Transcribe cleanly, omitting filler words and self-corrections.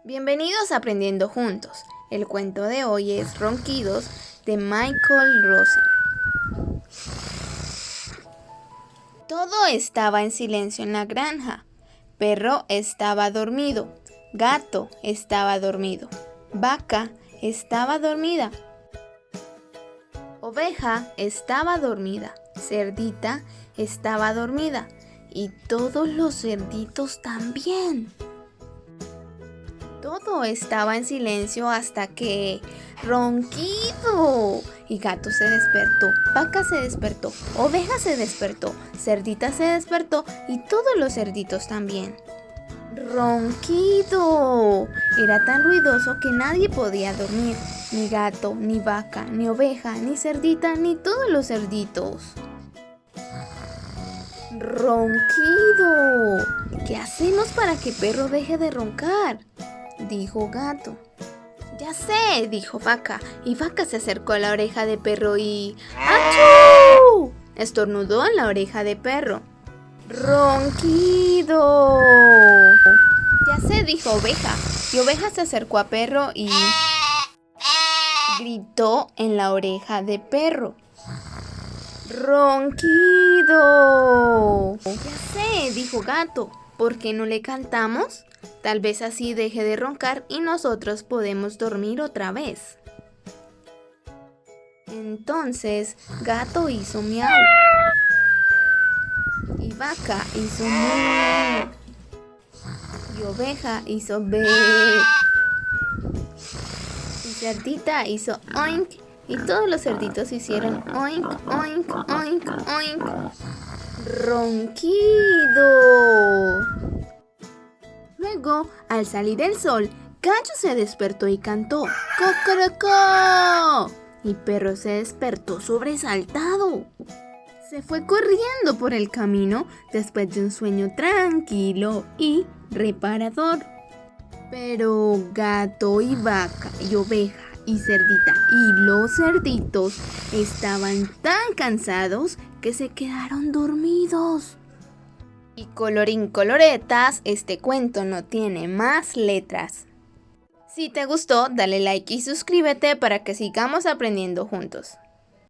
Bienvenidos a Aprendiendo Juntos. El cuento de hoy es Ronquidos de Michael Rosen. Todo estaba en silencio en la granja. Perro estaba dormido. Gato estaba dormido. Vaca estaba dormida. Oveja estaba dormida. Cerdita estaba dormida. Y todos los cerditos también. Todo estaba en silencio hasta que ¡ronquido! Y gato se despertó, vaca se despertó, oveja se despertó, cerdita se despertó y todos los cerditos también. ¡Ronquido! Era tan ruidoso que nadie podía dormir, ni gato, ni vaca, ni oveja, ni cerdita, ni todos los cerditos. ¡Ronquido! ¿Qué hacemos para que perro deje de roncar?, dijo gato. Ya sé, dijo vaca, y vaca se acercó a la oreja de perro y ¡achú! Estornudó en la oreja de perro. ¡Ronquido! Ya sé, dijo oveja, y oveja se acercó a perro y gritó en la oreja de perro. ¡Ronquido! Ya sé, dijo gato, ¿por qué no le cantamos? Tal vez así deje de roncar y nosotros podemos dormir otra vez. Entonces, gato hizo miau. Y vaca hizo mu. Y oveja hizo be. Y cerdita hizo oink. Y todos los cerditos hicieron oink, oink, oink, oink. ¡Ronquido! Luego, al salir el sol, Gallo se despertó y cantó ¡cocorocó! Y Perro se despertó sobresaltado. Se fue corriendo por el camino después de un sueño tranquilo y reparador. Pero Gato y Vaca y Oveja y Cerdita y los cerditos estaban tan cansados que se quedaron dormidos. Y colorín coloretas, este cuento no tiene más letras. Si te gustó, dale like y suscríbete para que sigamos aprendiendo juntos.